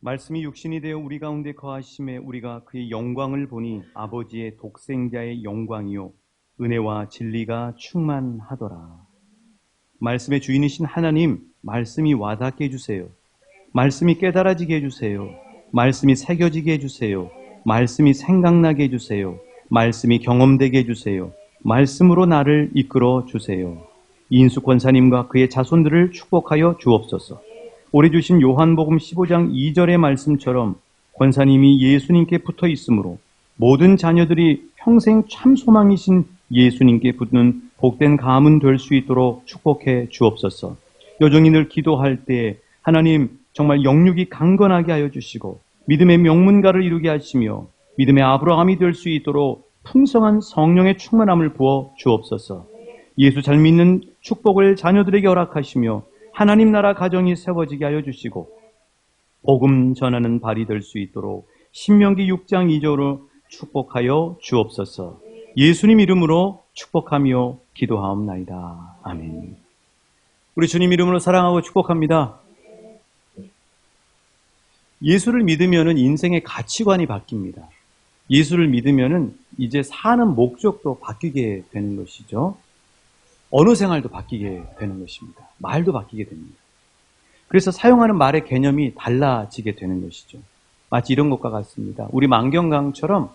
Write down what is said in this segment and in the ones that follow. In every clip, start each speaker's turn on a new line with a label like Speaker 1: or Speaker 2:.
Speaker 1: 말씀이 육신이 되어 우리 가운데 거하심에 우리가 그의 영광을 보니 아버지의 독생자의 영광이요 은혜와 진리가 충만하더라. 말씀의 주인이신 하나님, 말씀이 와닿게 해주세요. 말씀이 깨달아지게 해주세요. 말씀이 새겨지게 해주세요. 말씀이 생각나게 해주세요. 말씀이 경험되게 해주세요. 말씀으로 나를 이끌어 주세요. 이인숙 권사님과 그의 자손들을 축복하여 주옵소서. 올해 주신 요한복음 15장 2절의 말씀처럼 권사님이 예수님께 붙어 있으므로 모든 자녀들이 평생 참 소망이신 예수님께 붙는 복된 가문 될 수 있도록 축복해 주옵소서. 여정이 늘 기도할 때 하나님 정말 영육이 강건하게 하여 주시고 믿음의 명문가를 이루게 하시며 믿음의 아브라함이 될 수 있도록 풍성한 성령의 충만함을 부어 주옵소서. 예수 잘 믿는 축복을 자녀들에게 허락하시며 하나님 나라 가정이 세워지게 하여 주시고 복음 전하는 발이 될 수 있도록 신명기 6장 2절로 축복하여 주옵소서. 예수님 이름으로 축복하며 기도하옵나이다. 아멘. 우리 주님 이름으로 사랑하고 축복합니다. 예수를 믿으면 인생의 가치관이 바뀝니다. 예수를 믿으면 이제 사는 목적도 바뀌게 되는 것이죠. 언어 생활도 바뀌게 되는 것입니다. 말도 바뀌게 됩니다. 그래서 사용하는 말의 개념이 달라지게 되는 것이죠. 마치 이런 것과 같습니다. 우리 만경강처럼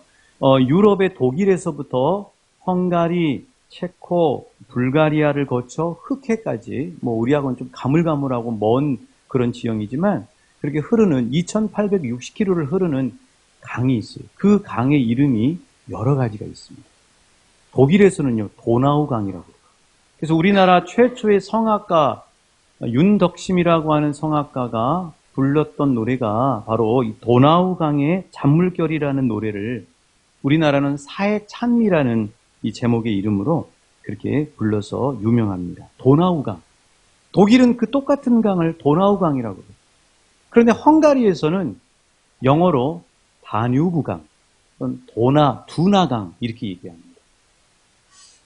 Speaker 1: 유럽의 독일에서부터 헝가리, 체코, 불가리아를 거쳐 흑해까지 우리하고는 좀 가물가물하고 먼 그런 지형이지만 그렇게 흐르는 2860km를 흐르는 강이 있어요. 그 강의 이름이 여러 가지가 있습니다. 독일에서는요, 도나우강이라고. 그래서 우리나라 최초의 성악가 윤덕심이라고 하는 성악가가 불렀던 노래가 바로 이 도나우강의 잔물결이라는 노래를 우리나라는 사해찬미라는 이 제목의 이름으로 그렇게 불러서 유명합니다. 도나우강. 독일은 그 똑같은 강을 도나우강이라고 해요. 그런데 헝가리에서는 영어로 다뉴브강, 두나강 이렇게 얘기합니다.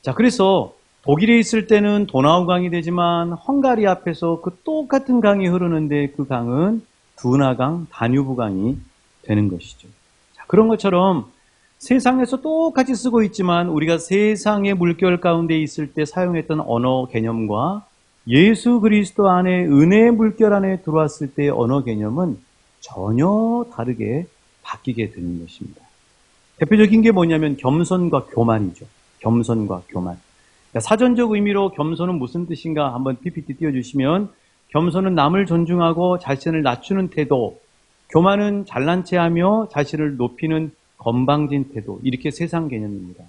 Speaker 1: 자, 그래서 독일에 있을 때는 도나우강이 되지만 헝가리 앞에서 그 똑같은 강이 흐르는데 그 강은 두나강, 다뉴브강이 되는 것이죠. 자, 그런 것처럼 세상에서 똑같이 쓰고 있지만 우리가 세상의 물결 가운데 있을 때 사용했던 언어 개념과 예수 그리스도 안에 은혜의 물결 안에 들어왔을 때의 언어 개념은 전혀 다르게 바뀌게 되는 것입니다. 대표적인 게 뭐냐면 겸손과 교만이죠. 겸손과 교만. 사전적 의미로 겸손은 무슨 뜻인가 한번 PPT 띄워주시면 겸손은 남을 존중하고 자신을 낮추는 태도, 교만은 잘난 체하며 자신을 높이는 건방진 태도, 이렇게 세상 개념입니다.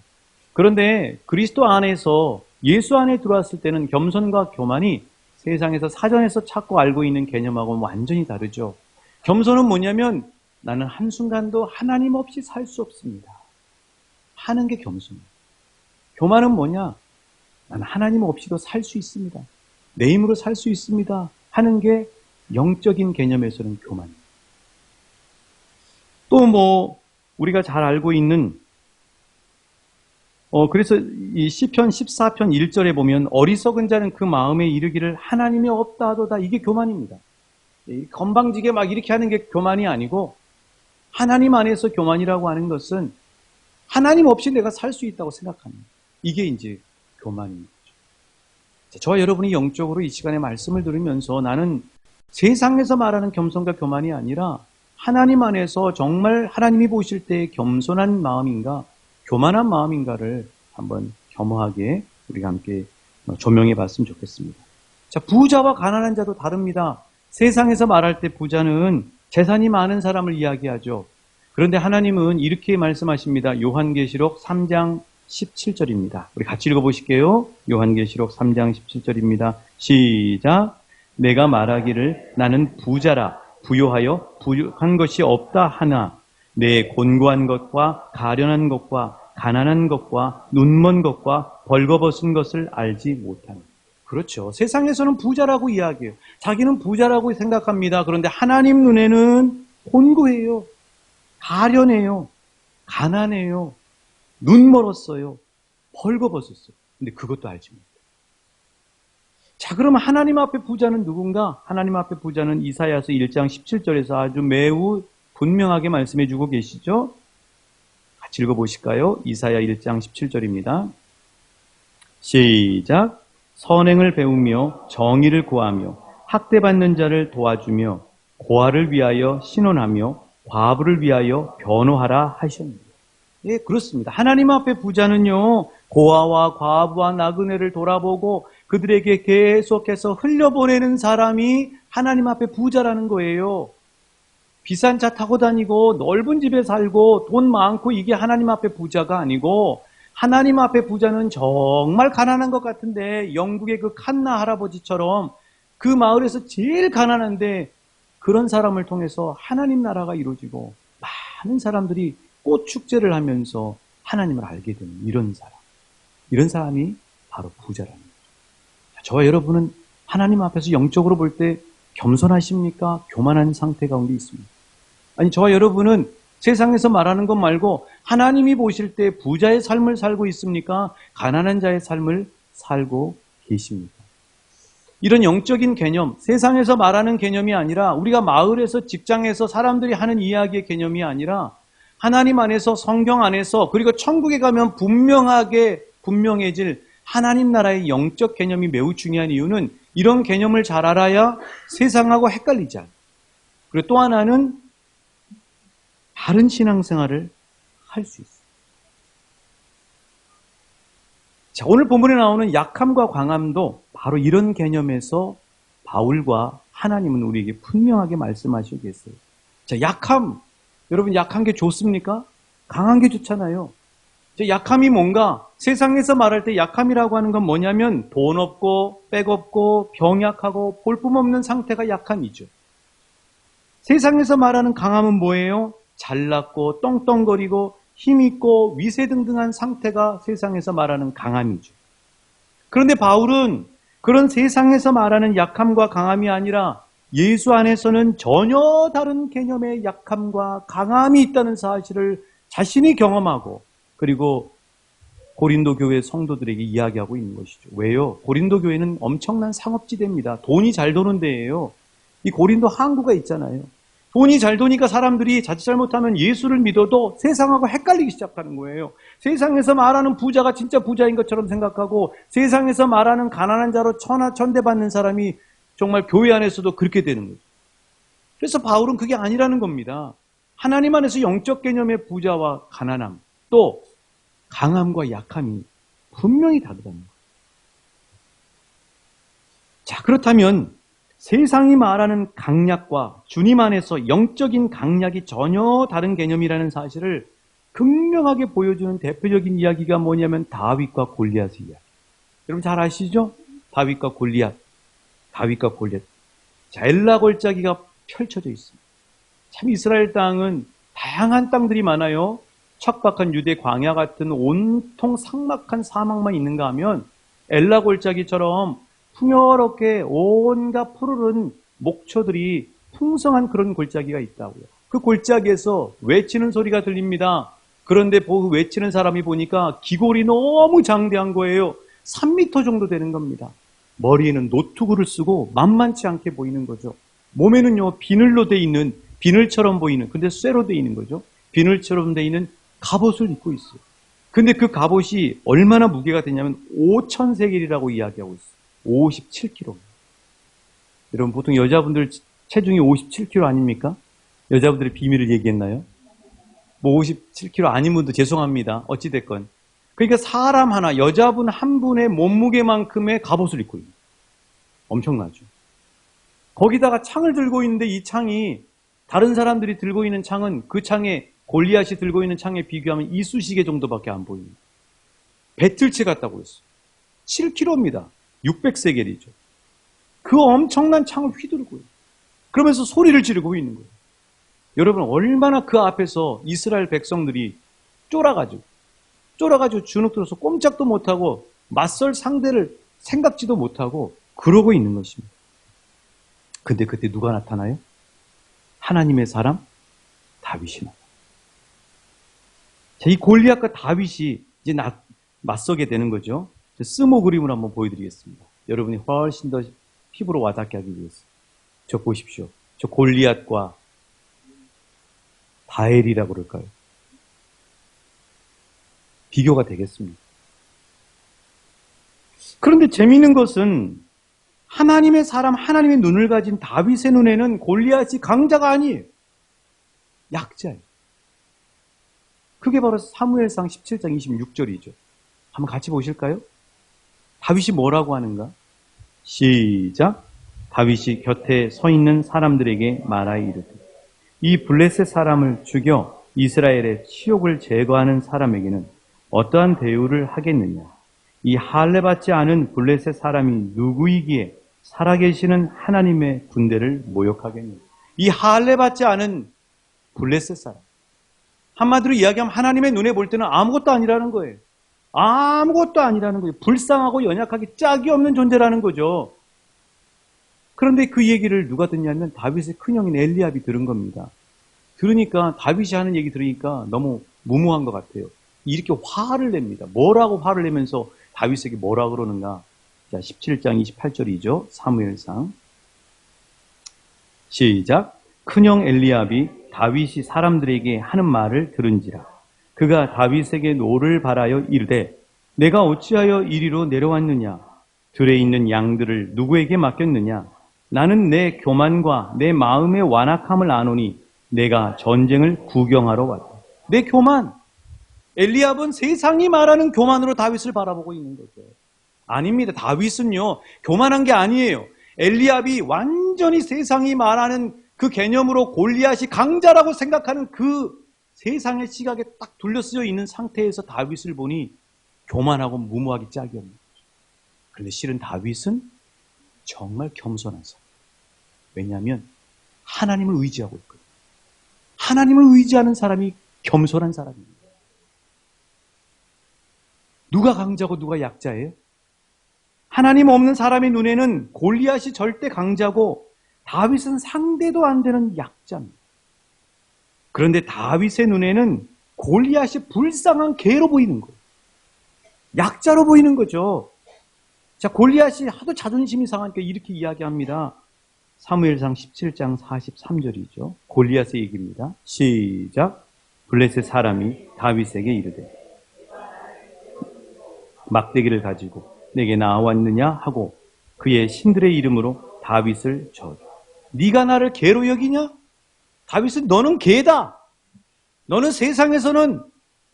Speaker 1: 그런데 그리스도 안에서 예수 안에 들어왔을 때는 겸손과 교만이 세상에서 사전에서 찾고 알고 있는 개념하고는 완전히 다르죠. 겸손은 뭐냐면 나는 한순간도 하나님 없이 살 수 없습니다 하는 게 겸손이에요. 교만은 뭐냐? 나는 하나님 없이도 살 수 있습니다. 내 힘으로 살 수 있습니다 하는 게 영적인 개념에서는 교만이에요. 또 우리가 잘 알고 있는 그래서 이 시편 14편 1절에 보면 어리석은 자는 그 마음에 이르기를 하나님이 없다 하도다, 이게 교만입니다. 건방지게 막 이렇게 하는 게 교만이 아니고 하나님 안에서 교만이라고 하는 것은 하나님 없이 내가 살 수 있다고 생각합니다. 이게 이제 교만입니다. 저와 여러분이 영적으로 이 시간에 말씀을 들으면서 나는 세상에서 말하는 겸손과 교만이 아니라 하나님 안에서 정말 하나님이 보실 때 겸손한 마음인가 교만한 마음인가를 한번 겸허하게 우리가 함께 조명해 봤으면 좋겠습니다. 자, 부자와 가난한 자도 다릅니다. 세상에서 말할 때 부자는 재산이 많은 사람을 이야기하죠. 그런데 하나님은 이렇게 말씀하십니다. 요한계시록 3장 17절입니다. 우리 같이 읽어보실게요. 요한계시록 3장 17절입니다. 시작. 내가 말하기를 나는 부자라 부요하여 부족한 것이 없다 하나 내 곤고한 것과 가련한 것과 가난한 것과 눈먼 것과 벌거벗은 것을 알지 못하는. 그렇죠. 세상에서는 부자라고 이야기해요. 자기는 부자라고 생각합니다. 그런데 하나님 눈에는 곤고해요. 가련해요. 가난해요. 눈 멀었어요. 벌거벗었어요. 근데 그것도 알지 못해요. 자, 그러면 하나님 앞에 부자는 누군가? 하나님 앞에 부자는 이사야서 1장 17절에서 아주 매우 분명하게 말씀해 주고 계시죠? 같이 읽어보실까요? 이사야 1장 17절입니다. 시작. 선행을 배우며 정의를 구하며 학대받는 자를 도와주며 고아를 위하여 신원하며 과부를 위하여 변호하라 하셨습니다. 예, 그렇습니다. 하나님 앞에 부자는요, 고아와 과부와 나그네를 돌아보고 그들에게 계속해서 흘려보내는 사람이 하나님 앞에 부자라는 거예요. 비싼 차 타고 다니고 넓은 집에 살고 돈 많고 이게 하나님 앞에 부자가 아니고, 하나님 앞에 부자는 정말 가난한 것 같은데 영국의 그 칸나 할아버지처럼 그 마을에서 제일 가난한데 그런 사람을 통해서 하나님 나라가 이루어지고 많은 사람들이 꽃 축제를 하면서 하나님을 알게 되는 이런 사람이 바로 부자라는 거죠. 저와 여러분은 하나님 앞에서 영적으로 볼 때 겸손하십니까? 교만한 상태 가운데 있습니다. 아니, 저와 여러분은 세상에서 말하는 것 말고 하나님이 보실 때 부자의 삶을 살고 있습니까? 가난한 자의 삶을 살고 계십니까? 이런 영적인 개념, 세상에서 말하는 개념이 아니라 우리가 마을에서 직장에서 사람들이 하는 이야기의 개념이 아니라 하나님 안에서, 성경 안에서, 그리고 천국에 가면 분명해질 하나님 나라의 영적 개념이 매우 중요한 이유는 이런 개념을 잘 알아야 세상하고 헷갈리지 않아요. 그리고 또 하나는 바른 신앙생활을 할 수 있어요. 자, 오늘 본문에 나오는 약함과 강함도 바로 이런 개념에서 바울과 하나님은 우리에게 분명하게 말씀하시고 계세요. 자, 약함. 여러분, 약한 게 좋습니까? 강한 게 좋잖아요. 자, 약함이 뭔가? 세상에서 말할 때 약함이라고 하는 건 뭐냐면 돈 없고 백 없고 병약하고 볼품없는 상태가 약함이죠. 세상에서 말하는 강함은 뭐예요? 잘났고 떵떵거리고 힘있고 위세등등한 상태가 세상에서 말하는 강함이죠. 그런데 바울은 그런 세상에서 말하는 약함과 강함이 아니라 예수 안에서는 전혀 다른 개념의 약함과 강함이 있다는 사실을 자신이 경험하고, 그리고 고린도 교회 성도들에게 이야기하고 있는 것이죠. 왜요? 고린도 교회는 엄청난 상업지대입니다. 돈이 잘 도는 데예요. 이 고린도 항구가 있잖아요. 돈이 잘 도니까 사람들이 자칫 잘못하면 예수를 믿어도 세상하고 헷갈리기 시작하는 거예요. 세상에서 말하는 부자가 진짜 부자인 것처럼 생각하고 세상에서 말하는 가난한 자로 천대받는 사람이 정말 교회 안에서도 그렇게 되는 거죠. 그래서 바울은 그게 아니라는 겁니다. 하나님 안에서 영적 개념의 부자와 가난함, 또 강함과 약함이 분명히 다르다는 거예요. 자, 그렇다면 세상이 말하는 강약과 주님 안에서 영적인 강약이 전혀 다른 개념이라는 사실을 극명하게 보여주는 대표적인 이야기가 뭐냐면 다윗과 골리앗의 이야기. 여러분 잘 아시죠? 다윗과 골리앗. 자, 엘라 골짜기가 펼쳐져 있습니다. 참 이스라엘 땅은 다양한 땅들이 많아요. 척박한 유대 광야 같은 온통 삭막한 사막만 있는가 하면 엘라 골짜기처럼 풍요롭게 온갖 푸르른 목초들이 풍성한 그런 골짜기가 있다고요. 그 골짜기에서 외치는 소리가 들립니다. 그런데 외치는 사람이 보니까 기골이 너무 장대한 거예요. 3m 정도 되는 겁니다. 머리에는 노트구를 쓰고 만만치 않게 보이는 거죠. 몸에는요, 비늘처럼 보이는, 근데 쇠로 돼 있는 거죠. 비늘처럼 돼 있는 갑옷을 입고 있어요. 근데 그 갑옷이 얼마나 무게가 되냐면 5,000세겔이라고 이야기하고 있어요. 57kg. 여러분, 보통 여자분들 체중이 57kg 아닙니까? 여자분들의 비밀을 얘기했나요? 뭐 57kg 아닌 분도 죄송합니다. 어찌됐건. 그러니까 사람 하나, 여자분 한 분의 몸무게만큼의 갑옷을 입고 있는 거예요. 엄청나죠. 거기다가 창을 들고 있는데 이 창이, 다른 사람들이 들고 있는 창은 그 창에, 골리앗이 들고 있는 창에 비교하면 이쑤시개 정도밖에 안 보입니다. 배틀채 같다고 했어요. 7kg입니다. 600세겔이죠. 그 엄청난 창을 휘두르고요. 그러면서 소리를 지르고 있는 거예요. 여러분, 얼마나 그 앞에서 이스라엘 백성들이 쫄아가지고 주눅들어서 꼼짝도 못하고 맞설 상대를 생각지도 못하고 그러고 있는 것입니다. 근데 그때 누가 나타나요? 하나님의 사람 다윗이 나타나요. 자, 이 골리앗과 다윗이 이제 맞서게 되는 거죠. 스모 그림을 한번 보여드리겠습니다. 여러분이 훨씬 더 피부로 와닿게 하기 위해서. 저 보십시오. 저 골리앗과 다엘이라고 그럴까요? 비교가 되겠습니다. 그런데 재미있는 것은 하나님의 사람, 하나님의 눈을 가진 다윗의 눈에는 골리앗이 강자가 아니에요. 약자예요. 그게 바로 사무엘상 17장 26절이죠. 한번 같이 보실까요? 다윗이 뭐라고 하는가? 시작. 다윗이 곁에 서 있는 사람들에게 말하여 이르되 이 블레셋 사람을 죽여 이스라엘의 치욕을 제거하는 사람에게는 어떠한 대우를 하겠느냐? 이 할례 받지 않은 블레셋 사람이 누구이기에 살아계시는 하나님의 군대를 모욕하겠느냐? 이 할례 받지 않은 블레셋 사람. 한마디로 이야기하면 하나님의 눈에 볼 때는 아무것도 아니라는 거예요. 아무것도 아니라는 거예요. 불쌍하고 연약하기 짝이 없는 존재라는 거죠. 그런데 그 얘기를 누가 듣냐면 다윗의 큰형인 엘리압이 들은 겁니다. 들으니까 다윗이 하는 얘기 들으니까 너무 무모한 것 같아요. 이렇게 화를 냅니다. 뭐라고 화를 내면서 다윗에게 뭐라 그러는가? 자, 17장 28절이죠. 사무엘상. 시작. 큰형 엘리압이 다윗이 사람들에게 하는 말을 들은지라. 그가 다윗에게 노를 바라여 이르되 내가 어찌하여 이리로 내려왔느냐? 들에 있는 양들을 누구에게 맡겼느냐? 나는 내 교만과 내 마음의 완악함을 아노니 내가 전쟁을 구경하러 왔다. 내 교만. 엘리압은 세상이 말하는 교만으로 다윗을 바라보고 있는 거죠. 아닙니다. 다윗은요, 교만한 게 아니에요. 엘리압이 완전히 세상이 말하는 그 개념으로 골리앗이 강자라고 생각하는 그 세상의 시각에 딱 둘러쓰여 있는 상태에서 다윗을 보니 교만하고 무모하기 짝이 없는 거죠. 그런데 실은 다윗은 정말 겸손한 사람. 왜냐하면 하나님을 의지하고 있거든요. 하나님을 의지하는 사람이 겸손한 사람입니다. 누가 강자고 누가 약자예요? 하나님 없는 사람의 눈에는 골리앗이 절대 강자고 다윗은 상대도 안 되는 약자입니다. 그런데 다윗의 눈에는 골리앗이 불쌍한 개로 보이는 거예요. 약자로 보이는 거죠. 자, 골리앗이 하도 자존심이 상하니까 이렇게 이야기합니다. 사무엘상 17장 43절이죠. 골리앗의 얘기입니다. 시작. 블레셋 사람이 다윗에게 이르되 막대기를 가지고 내게 나왔느냐 하고 그의 신들의 이름으로 다윗을 저주. 네가 나를 개로 여기냐? 다윗은 너는 개다. 너는 세상에서는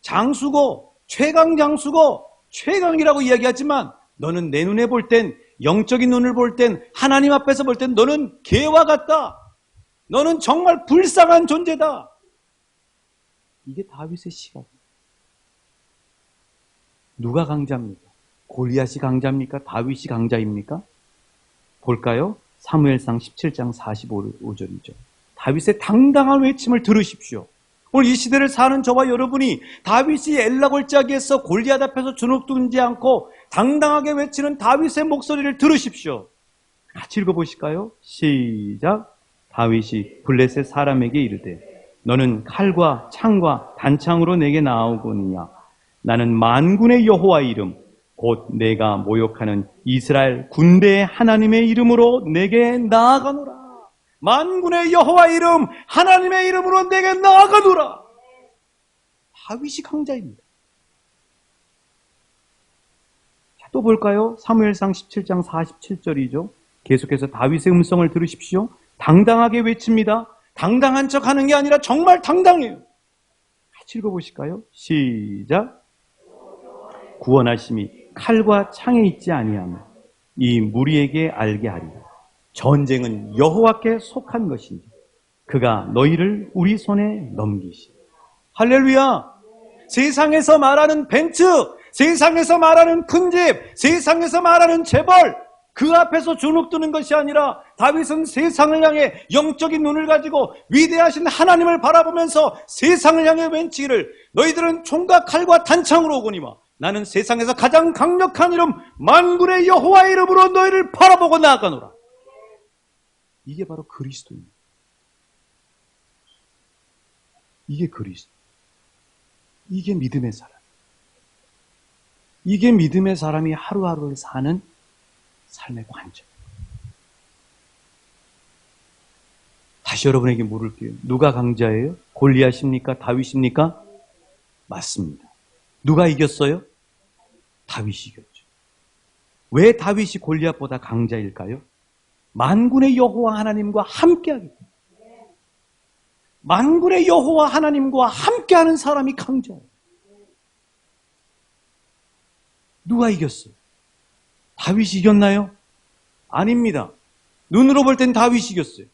Speaker 1: 장수고 최강 장수고 최강이라고 이야기하지만 너는 내 눈에 볼 땐 영적인 눈을 볼 땐 하나님 앞에서 볼 땐 너는 개와 같다. 너는 정말 불쌍한 존재다. 이게 다윗의 시각입니다. 누가 강자입니까? 골리앗이 강자입니까? 다윗이 강자입니까? 볼까요? 사무엘상 17장 45절이죠. 다윗의 당당한 외침을 들으십시오. 오늘 이 시대를 사는 저와 여러분이 다윗이 엘라골짜기에서 골리앗 앞에서 주눅들지 않고 당당하게 외치는 다윗의 목소리를 들으십시오. 같이 읽어보실까요? 시작. 다윗이 블레셋 사람에게 이르되 너는 칼과 창과 단창으로 내게 나오거니와 나는 만군의 여호와의 이름 곧 내가 모욕하는 이스라엘 군대의 하나님의 이름으로 내게 나아가노라. 만군의 여호와의 이름, 하나님의 이름으로 내게 나아가노라. 다윗이 강자입니다. 자, 또 볼까요? 사무엘상 17장 47절이죠. 계속해서 다윗의 음성을 들으십시오. 당당하게 외칩니다. 당당한 척 하는 게 아니라 정말 당당해요. 같이 읽어보실까요? 시작. 구원하심이 칼과 창에 있지 아니하며 이 무리에게 알게 하리라. 전쟁은 여호와께 속한 것인지 그가 너희를 우리 손에 넘기시리. 할렐루야. 세상에서 말하는 벤츠, 세상에서 말하는 큰 집, 세상에서 말하는 재벌, 그 앞에서 주눅드는 것이 아니라 다윗은 세상을 향해 영적인 눈을 가지고 위대하신 하나님을 바라보면서 세상을 향해 외치기를 너희들은 총과 칼과 단창으로 오거니와 나는 세상에서 가장 강력한 이름 만군의 여호와의 이름으로 너희를 바라보고 나아가노라. 이게 바로 그리스도입니다. 이게 그리스도. 이게 믿음의 사람. 이게 믿음의 사람이 하루하루를 사는 삶의 관점. 다시 여러분에게 물을게요. 누가 강자예요? 골리앗입니까? 다윗입니까? 맞습니다. 누가 이겼어요? 다윗이 이겼죠. 왜 다윗이 골리앗보다 강자일까요? 만군의 여호와 하나님과 함께하기 때문에. 만군의 여호와 하나님과 함께하는 사람이 강자예요. 누가 이겼어요? 다윗이 이겼나요? 아닙니다. 눈으로 볼 땐 다윗이 이겼어요.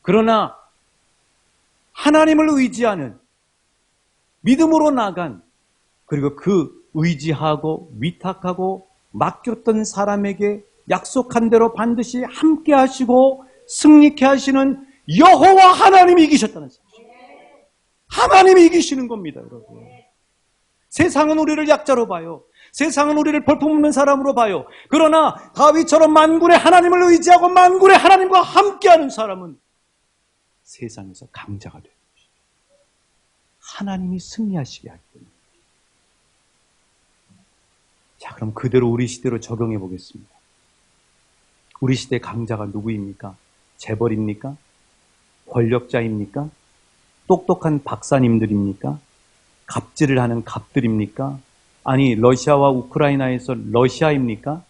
Speaker 1: 그러나 하나님을 의지하는, 믿음으로 나간, 그리고 그 의지하고 위탁하고 맡겼던 사람에게 약속한 대로 반드시 함께 하시고 승리케 하시는 여호와 하나님이 이기셨다는 사실. 하나님이 이기시는 겁니다, 여러분. 세상은 우리를 약자로 봐요. 세상은 우리를 볼품없는 사람으로 봐요. 그러나 다윗처럼 만군의 하나님을 의지하고 만군의 하나님과 함께하는 사람은 세상에서 강자가 되는 것입니다. 하나님이 승리하시게 하기 때문에. 자, 그럼 그대로 우리 시대로 적용해 보겠습니다. 우리 시대 강자가 누구입니까? 재벌입니까? 권력자입니까? 똑똑한 박사님들입니까? 갑질을 하는 갑들입니까? 아니, 러시아와 우크라이나에서 러시아입니까?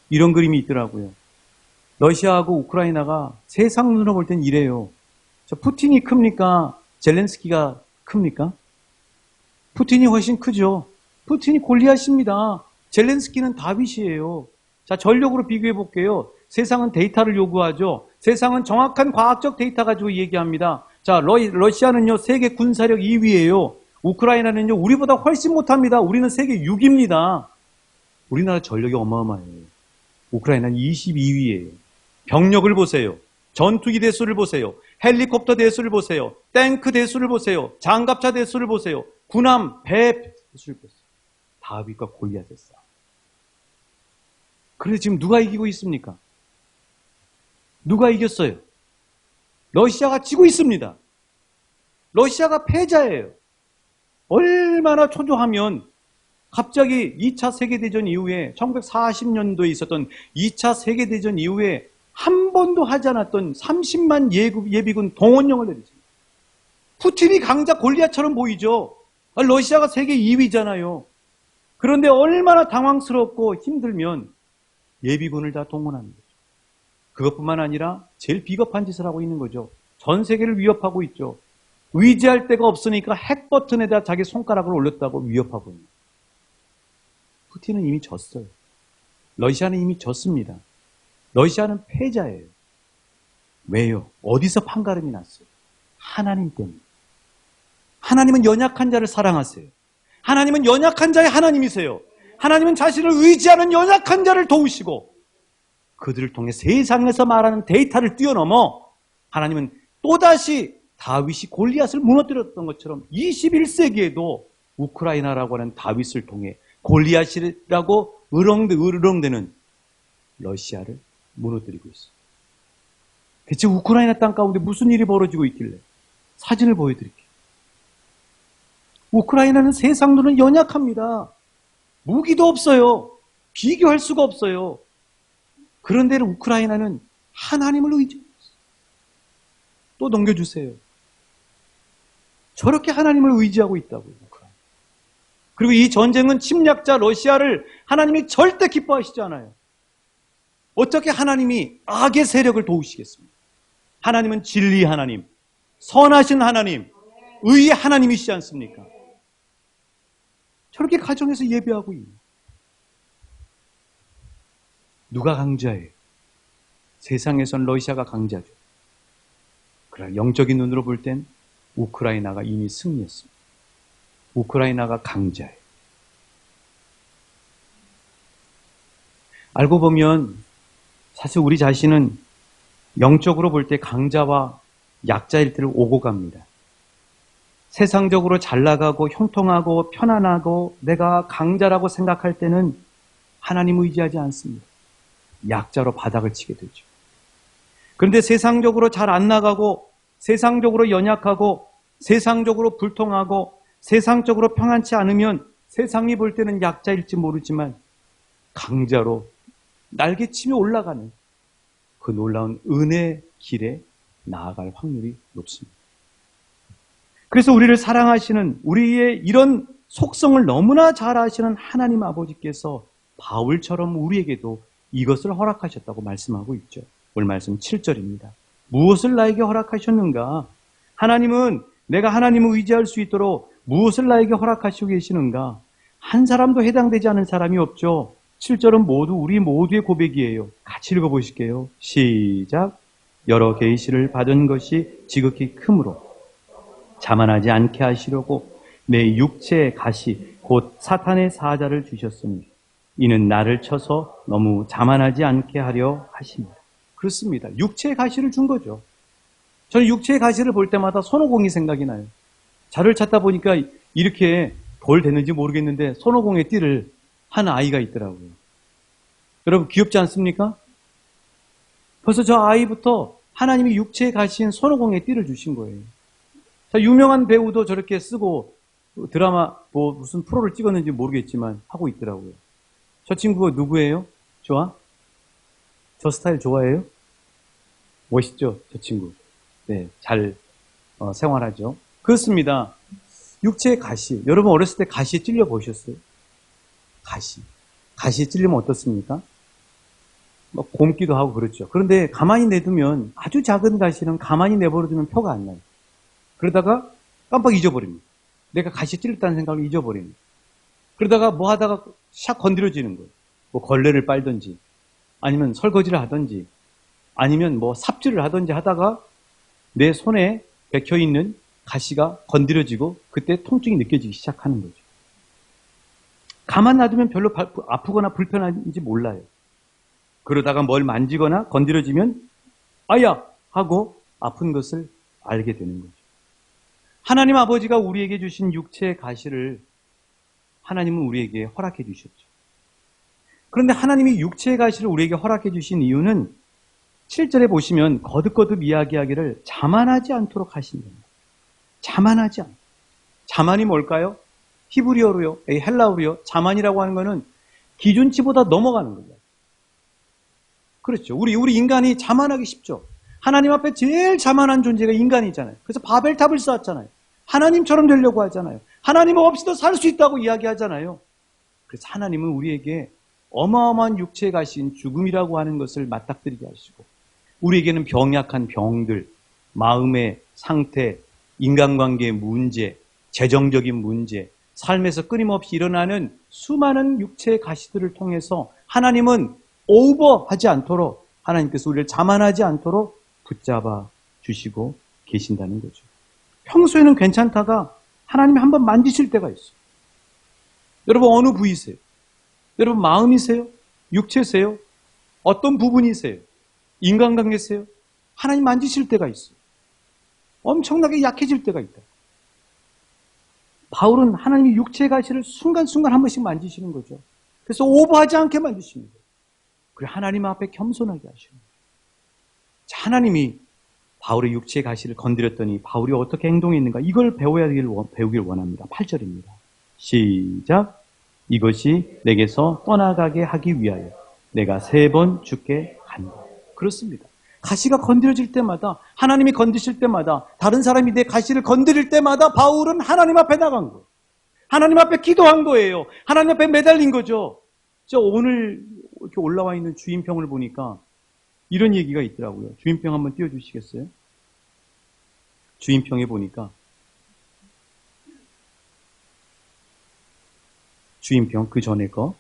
Speaker 1: 이런 그림이 있더라고요. 러시아하고 우크라이나가 세상 눈으로 볼 땐 이래요. 저 푸틴이 큽니까? 젤렌스키가 큽니까? 푸틴이 훨씬 크죠. 푸틴이 골리앗입니다. 젤렌스키는 다윗이에요. 자, 전력으로 비교해 볼게요. 세상은 데이터를 요구하죠. 세상은 정확한 과학적 데이터 가지고 얘기합니다. 자, 러시아는요, 세계 군사력 2위예요. 우크라이나는요, 우리보다 훨씬 못합니다. 우리는 세계 6위입니다. 우리나라 전력이 어마어마해요. 우크라이나는 22위예요. 병력을 보세요. 전투기 대수를 보세요. 헬리콥터 대수를 보세요. 탱크 대수를 보세요. 장갑차 대수를 보세요. 군함, 배 대수를 보세요. 다윗과 골리앗의 싸움. 그런데 지금 누가 이기고 있습니까? 누가 이겼어요? 러시아가 지고 있습니다. 러시아가 패자예요. 얼마나 초조하면 갑자기 2차 세계대전 이후에 1940년도에 있었던 2차 세계대전 이후에 한 번도 하지 않았던 30만 예비군 동원령을 내리습니다. 푸틴이 강자 골리앗처럼 보이죠. 러시아가 세계 2위잖아요. 그런데 얼마나 당황스럽고 힘들면 예비군을 다 동원합니다. 그것뿐만 아니라 제일 비겁한 짓을 하고 있는 거죠. 전 세계를 위협하고 있죠. 의지할 데가 없으니까 핵 버튼에다 자기 손가락을 올렸다고 위협하고 있는 거예요. 푸틴은 이미 졌어요. 러시아는 이미 졌습니다. 러시아는 패자예요. 왜요? 어디서 판가름이 났어요? 하나님 때문에. 하나님은 연약한 자를 사랑하세요. 하나님은 연약한 자의 하나님이세요. 하나님은 자신을 의지하는 연약한 자를 도우시고 그들을 통해 세상에서 말하는 데이터를 뛰어넘어 하나님은 또다시 다윗이 골리앗을 무너뜨렸던 것처럼 21세기에도 우크라이나라고 하는 다윗을 통해 골리앗이라고 으렁대는 러시아를 무너뜨리고 있어요. 대체 우크라이나 땅 가운데 무슨 일이 벌어지고 있길래? 사진을 보여드릴게요. 우크라이나는 세상 눈은 연약합니다. 무기도 없어요. 비교할 수가 없어요. 그런데 우크라이나는 하나님을 의지해요. 또 넘겨주세요. 저렇게 하나님을 의지하고 있다고요. 우크라이나. 그리고 이 전쟁은 침략자 러시아를 하나님이 절대 기뻐하시지 않아요. 어떻게 하나님이 악의 세력을 도우시겠습니까? 하나님은 진리 하나님, 선하신 하나님, 의의 하나님이시지 않습니까? 저렇게 가정에서 예배하고 있는. 누가 강자예요? 세상에선 러시아가 강자죠. 그러나 영적인 눈으로 볼 땐 우크라이나가 이미 승리했습니다. 우크라이나가 강자예요. 알고 보면 사실 우리 자신은 영적으로 볼 때 강자와 약자일 때를 오고 갑니다. 세상적으로 잘 나가고 형통하고 편안하고 내가 강자라고 생각할 때는 하나님 의지하지 않습니다. 약자로 바닥을 치게 되죠. 그런데 세상적으로 잘 안 나가고 세상적으로 연약하고 세상적으로 불통하고 세상적으로 평안치 않으면 세상이 볼 때는 약자일지 모르지만 강자로 날개치며 올라가는 그 놀라운 은혜 길에 나아갈 확률이 높습니다. 그래서 우리를 사랑하시는, 우리의 이런 속성을 너무나 잘 아시는 하나님 아버지께서 바울처럼 우리에게도 이것을 허락하셨다고 말씀하고 있죠. 오늘 말씀 7절입니다. 무엇을 나에게 허락하셨는가? 하나님은 내가 하나님을 의지할 수 있도록 무엇을 나에게 허락하시고 계시는가? 한 사람도 해당되지 않은 사람이 없죠. 7절은 모두 우리 모두의 고백이에요. 같이 읽어보실게요. 시작. 여러 계시를 받은 것이 지극히 크므로 자만하지 않게 하시려고 내 육체의 가시 곧 사탄의 사자를 주셨으니 이는 나를 쳐서 너무 자만하지 않게 하려 하십니다. 그렇습니다. 육체의 가시를 준 거죠. 저는 육체의 가시를 볼 때마다 손오공이 생각이 나요. 자료를 찾다 보니까 이렇게 덜 됐는지 모르겠는데 손오공의 띠를 한 아이가 있더라고요. 여러분 귀엽지 않습니까? 벌써 저 아이부터 하나님이 육체의 가시인 손오공의 띠를 주신 거예요. 자, 유명한 배우도 저렇게 쓰고 드라마 무슨 프로를 찍었는지 모르겠지만 하고 있더라고요. 저 친구가 누구예요? 좋아? 저 스타일 좋아해요? 멋있죠? 저 친구. 네, 잘 생활하죠. 그렇습니다. 육체의 가시. 여러분 어렸을 때 가시에 찔려 보셨어요? 가시에 찔리면 어떻습니까? 곰기도 하고 그렇죠. 그런데 가만히 내두면 아주 작은 가시는 가만히 내버려두면 표가 안 나요. 그러다가 깜빡 잊어버립니다. 내가 가시에 찔렸다는 생각을 잊어버립니다. 그러다가 뭐 하다가 샥 건드려지는 거예요. 뭐 걸레를 빨든지 아니면 설거지를 하든지 아니면 뭐 삽질을 하든지 하다가 내 손에 박혀있는 가시가 건드려지고 그때 통증이 느껴지기 시작하는 거죠. 가만 놔두면 별로 아프거나 불편한지 몰라요. 그러다가 뭘 만지거나 건드려지면 아야! 하고 아픈 것을 알게 되는 거죠. 하나님 아버지가 우리에게 주신 육체의 가시를 하나님은 우리에게 허락해 주셨죠. 그런데 하나님이 육체의 가시를 우리에게 허락해 주신 이유는 7절에 보시면 거듭거듭 이야기하기를 자만하지 않도록 하신답니다. 자만하지 않도록. 자만이 뭘까요? 히브리어로요, 헬라어로요. 자만이라고 하는 것은 기준치보다 넘어가는 거예요. 그렇죠. 우리 인간이 자만하기 쉽죠. 하나님 앞에 제일 자만한 존재가 인간이잖아요. 그래서 바벨탑을 쌓았잖아요. 하나님처럼 되려고 하잖아요. 하나님 없이도 살 수 있다고 이야기하잖아요. 그래서 하나님은 우리에게 어마어마한 육체에 가신 죽음이라고 하는 것을 맞닥뜨리게 하시고 우리에게는 병약한 병들, 마음의 상태, 인간관계의 문제, 재정적인 문제, 삶에서 끊임없이 일어나는 수많은 육체의 가시들을 통해서 하나님은 오버하지 않도록 하나님께서 우리를 자만하지 않도록 붙잡아 주시고 계신다는 거죠. 평소에는 괜찮다가 하나님이 한번 만지실 때가 있어요. 여러분 어느 부위세요? 여러분 마음이세요? 육체세요? 어떤 부분이세요? 인간관계세요? 하나님 만지실 때가 있어요. 엄청나게 약해질 때가 있다. 바울은 하나님이 육체의 가시를 순간순간 한 번씩 만지시는 거죠. 그래서 오버하지 않게 만지십니다. 그리고 하나님 앞에 겸손하게 하시는 거죠. 자, 하나님이 바울의 육체의 가시를 건드렸더니 바울이 어떻게 행동했는가 이걸 배우길 원합니다. 8절입니다. 시작. 이것이 내게서 떠나가게 하기 위하여 내가 3번 죽게 한다. 그렇습니다. 가시가 건드려질 때마다 하나님이 건드실 때마다 다른 사람이 내 가시를 건드릴 때마다 바울은 하나님 앞에 나간 거예요. 하나님 앞에 기도한 거예요. 하나님 앞에 매달린 거죠. 저 오늘 이렇게 올라와 있는 주인평을 보니까 이런 얘기가 있더라고요. 주인평 한번 띄워주시겠어요? 주인평에 보니까 주인평 그 전에 거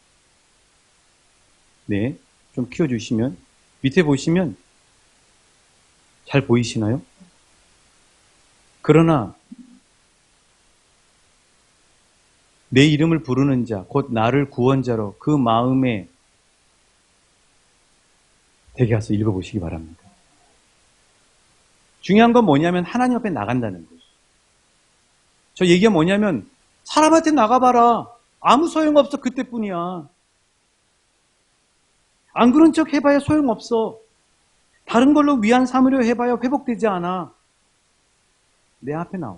Speaker 1: 네, 좀 키워주시면 밑에 보시면 잘 보이시나요? 그러나 내 이름을 부르는 자, 곧 나를 구원자로 그 마음에 되게 가서 읽어보시기 바랍니다. 중요한 건 뭐냐면 하나님 앞에 나간다는 거죠. 저 얘기가 뭐냐면 사람한테 나가봐라. 아무 소용없어. 그때뿐이야. 안 그런 척 해봐야 소용없어. 다른 걸로 위안 삼으려 해봐야 회복되지 않아. 내 앞에 나와.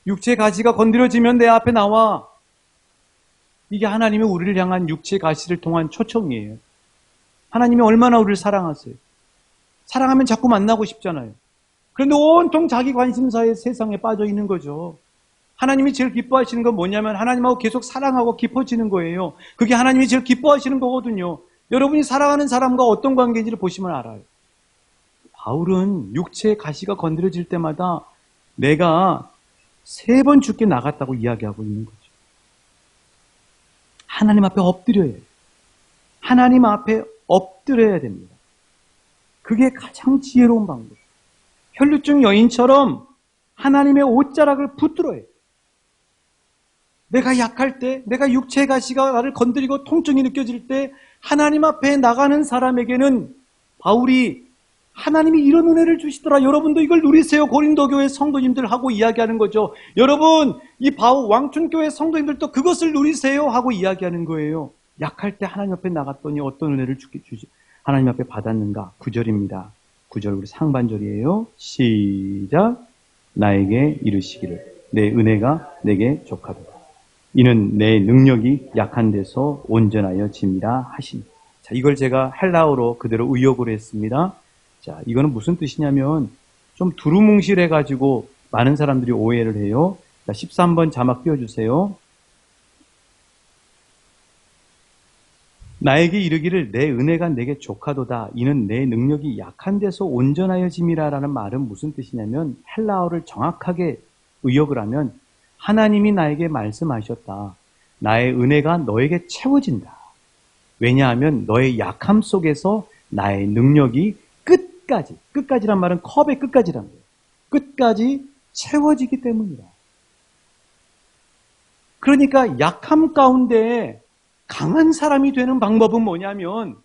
Speaker 1: 육체 가시가 건드려지면 내 앞에 나와. 이게 하나님의 우리를 향한 육체 가시를 통한 초청이에요. 하나님이 얼마나 우리를 사랑하세요. 사랑하면 자꾸 만나고 싶잖아요. 그런데 온통 자기 관심사에 세상에 빠져 있는 거죠. 하나님이 제일 기뻐하시는 건 뭐냐면 하나님하고 계속 사랑하고 깊어지는 거예요. 그게 하나님이 제일 기뻐하시는 거거든요. 여러분이 사랑하는 사람과 어떤 관계인지를 보시면 알아요. 바울은 육체의 가시가 건드려질 때마다 내가 3번 죽게 나갔다고 이야기하고 있는 거죠. 하나님 앞에 엎드려야 해요. 하나님 앞에 엎드려야 됩니다. 그게 가장 지혜로운 방법. 혈루증 여인처럼 하나님의 옷자락을 붙들어야 해요. 내가 약할 때, 내가 육체의 가시가 나를 건드리고 통증이 느껴질 때 하나님 앞에 나가는 사람에게는 바울이 하나님이 이런 은혜를 주시더라. 여러분도 이걸 누리세요. 고린도교회 성도님들 하고 이야기하는 거죠. 여러분, 이 바울 왕춘교회 성도님들도 그것을 누리세요 하고 이야기하는 거예요. 약할 때 하나님 앞에 나갔더니 어떤 은혜를 하나님 앞에 받았는가? 9절입니다. 9절 우리 상반절이에요. 시작. 나에게 이르시기를 내 은혜가 내게 족하도다. 이는 내 능력이 약한 데서 온전하여 짐이라 하시니. 자, 이걸 제가 헬라어로 그대로 의역으로 했습니다. 자, 이거는 무슨 뜻이냐면 좀 두루뭉실해가지고 많은 사람들이 오해를 해요. 자, 13번 자막 띄워주세요. 나에게 이르기를 내 은혜가 내게 족하도다. 이는 내 능력이 약한 데서 온전하여 짐이라라는 말은 무슨 뜻이냐면 헬라어를 정확하게 의역을 하면 하나님이 나에게 말씀하셨다. 나의 은혜가 너에게 채워진다. 왜냐하면 너의 약함 속에서 나의 능력이 끝까지란 말은 컵의 끝까지란 거예요. 끝까지 채워지기 때문이다. 그러니까 약함 가운데 강한 사람이 되는 방법은 뭐냐면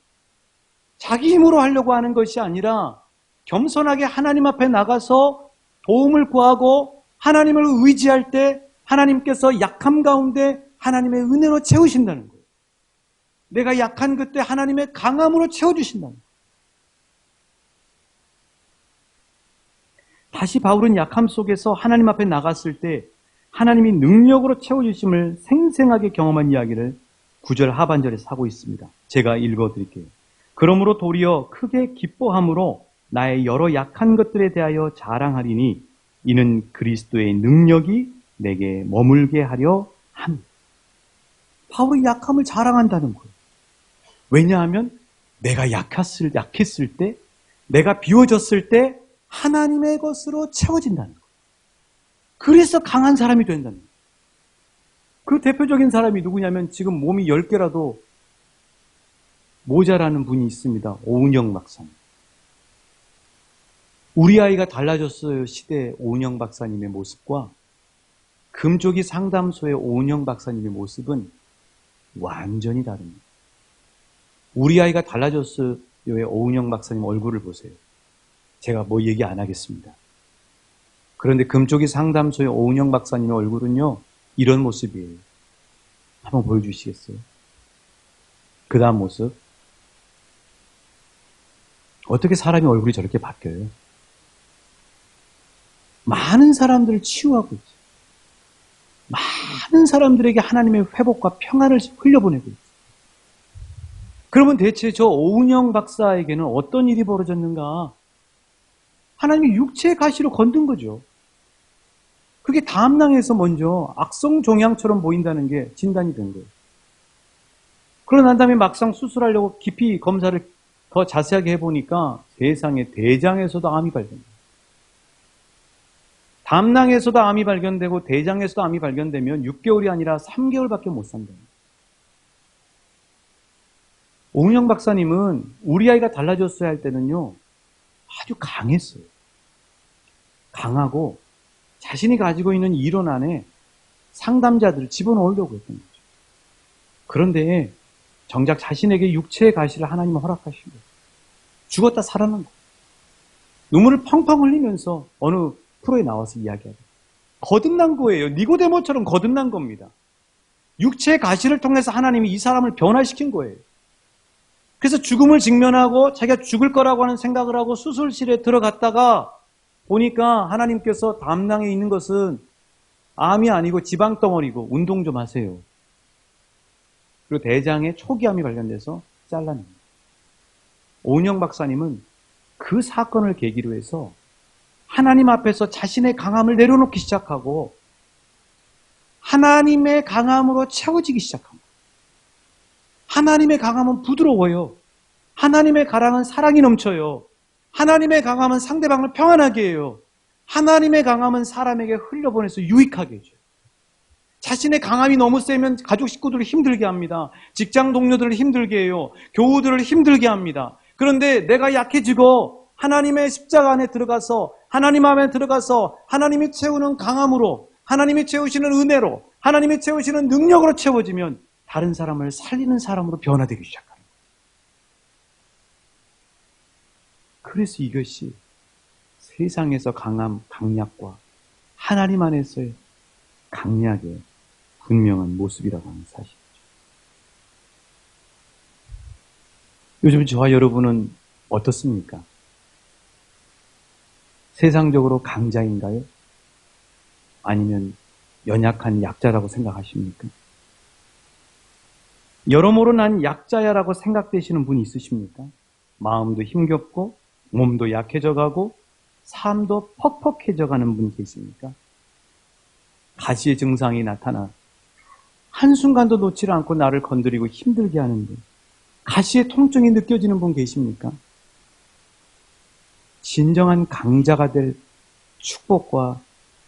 Speaker 1: 자기 힘으로 하려고 하는 것이 아니라 겸손하게 하나님 앞에 나가서 도움을 구하고 하나님을 의지할 때 하나님께서 약함 가운데 하나님의 은혜로 채우신다는 거예요. 내가 약한 그때 하나님의 강함으로 채워주신다는 거예요. 다시 바울은 약함 속에서 하나님 앞에 나갔을 때 하나님이 능력으로 채워주심을 생생하게 경험한 이야기를 9절 하반절에서 하고 있습니다. 제가 읽어드릴게요. 그러므로 도리어 크게 기뻐함으로 나의 여러 약한 것들에 대하여 자랑하리니 이는 그리스도의 능력이 내게 머물게 하려 함. 바울이 약함을 자랑한다는 거예요. 왜냐하면 내가 약했을 때, 내가 비워졌을 때 하나님의 것으로 채워진다는 거예요. 그래서 강한 사람이 된다는 거예요. 그 대표적인 사람이 누구냐면 지금 몸이 10개라도 모자라는 분이 있습니다. 오은영 박사님. 우리 아이가 달라졌어요 시대의 오은영 박사님의 모습과 금쪽이 상담소의 오은영 박사님의 모습은 완전히 다릅니다. 우리 아이가 달라졌어요의 오은영 박사님 얼굴을 보세요. 제가 뭐 얘기 안 하겠습니다. 그런데 금쪽이 상담소의 오은영 박사님의 얼굴은요, 이런 모습이에요. 한번 보여주시겠어요? 그 다음 모습. 어떻게 사람이 얼굴이 저렇게 바뀌어요? 많은 사람들을 치유하고 있어요. 많은 사람들에게 하나님의 회복과 평안을 흘려보내고 있어요. 그러면 대체 저 오은영 박사에게는 어떤 일이 벌어졌는가? 하나님이 육체의 가시로 건든 거죠. 그게 담낭에서 먼저 악성 종양처럼 보인다는 게 진단이 된 거예요. 그러고 난 다음에 막상 수술하려고 깊이 검사를 더 자세하게 해보니까 세상에 대장에서도 암이 발견돼요. 담낭에서도 암이 발견되고 대장에서도 암이 발견되면 6개월이 아니라 3개월밖에 못 산다는 거예요. 오은영 박사님은 우리 아이가 달라졌어야 할 때는요, 아주 강했어요. 강하고 자신이 가지고 있는 이론 안에 상담자들을 집어넣으려고 했던 거죠. 그런데 정작 자신에게 육체의 가시를 하나님은 허락하신 거예요. 죽었다 살아난 거예요. 눈물을 펑펑 흘리면서 어느 프로에 나와서 이야기하죠. 거듭난 거예요. 니고데모처럼 거듭난 겁니다. 육체의 가시를 통해서 하나님이 이 사람을 변화시킨 거예요. 그래서 죽음을 직면하고 자기가 죽을 거라고 하는 생각을 하고 수술실에 들어갔다가 보니까 하나님께서 담낭에 있는 것은 암이 아니고 지방덩어리고 운동 좀 하세요. 그리고 대장에 초기암이 발견돼서 잘라냅니다. 오은영 박사님은 그 사건을 계기로 해서 하나님 앞에서 자신의 강함을 내려놓기 시작하고 하나님의 강함으로 채워지기 시작합니다. 하나님의 강함은 부드러워요. 하나님의 가랑은 사랑이 넘쳐요. 하나님의 강함은 상대방을 평안하게 해요. 하나님의 강함은 사람에게 흘려보내서 유익하게 해줘요. 자신의 강함이 너무 세면 가족 식구들을 힘들게 합니다. 직장 동료들을 힘들게 해요. 교우들을 힘들게 합니다. 그런데 내가 약해지고 하나님의 십자가 안에 들어가서 하나님 안에 들어가서 하나님이 채우는 강함으로, 하나님이 채우시는 은혜로, 하나님이 채우시는 능력으로 채워지면 다른 사람을 살리는 사람으로 변화되기 시작합니다. 그래서 이것이 세상에서 강함, 강약과 하나님 안에서의 강약의 분명한 모습이라고 하는 사실이죠. 요즘 저와 여러분은 어떻습니까? 세상적으로 강자인가요? 아니면 연약한 약자라고 생각하십니까? 여러모로 난 약자야라고 생각되시는 분이 있으십니까? 마음도 힘겹고 몸도 약해져가고 삶도 퍽퍽해져가는 분 계십니까? 가시의 증상이 나타나 한순간도 놓지 않고 나를 건드리고 힘들게 하는 분, 가시의 통증이 느껴지는 분 계십니까? 진정한 강자가 될 축복과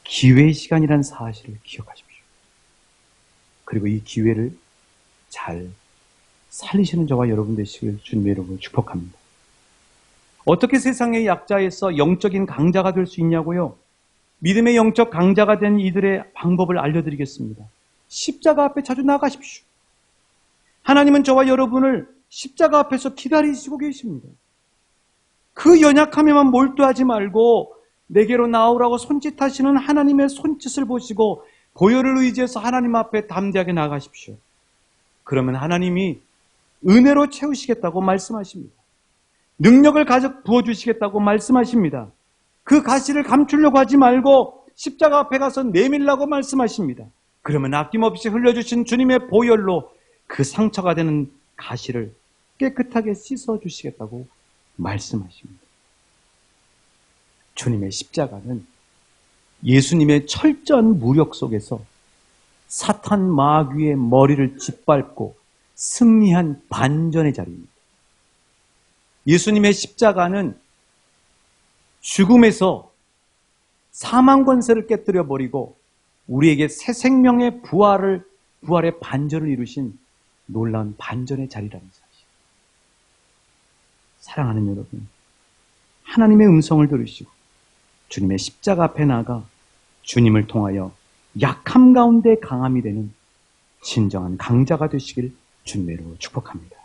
Speaker 1: 기회의 시간이라는 사실을 기억하십시오. 그리고 이 기회를 잘 살리시는 저와 여러분 되시길 주님의 이름으로 축복합니다. 어떻게 세상의 약자에서 영적인 강자가 될 수 있냐고요? 믿음의 영적 강자가 된 이들의 방법을 알려드리겠습니다. 십자가 앞에 자주 나가십시오. 하나님은 저와 여러분을 십자가 앞에서 기다리시고 계십니다. 그 연약함에만 몰두하지 말고 내게로 나오라고 손짓하시는 하나님의 손짓을 보시고 보혈을 의지해서 하나님 앞에 담대하게 나가십시오. 그러면 하나님이 은혜로 채우시겠다고 말씀하십니다. 능력을 가득 부어주시겠다고 말씀하십니다. 그 가시를 감추려고 하지 말고 십자가 앞에 가서 내밀라고 말씀하십니다. 그러면 아낌없이 흘려주신 주님의 보혈로 그 상처가 되는 가시를 깨끗하게 씻어주시겠다고 말씀하십니다. 주님의 십자가는 예수님의 철저한 무력 속에서 사탄 마귀의 머리를 짓밟고 승리한 반전의 자리입니다. 예수님의 십자가는 죽음에서 사망 권세를 깨뜨려 버리고 우리에게 새 생명의 부활의 반전을 이루신 놀라운 반전의 자리라는 사실. 사랑하는 여러분, 하나님의 음성을 들으시고 주님의 십자가 앞에 나가 주님을 통하여 약함 가운데 강함이 되는 진정한 강자가 되시길 주님으로 축복합니다.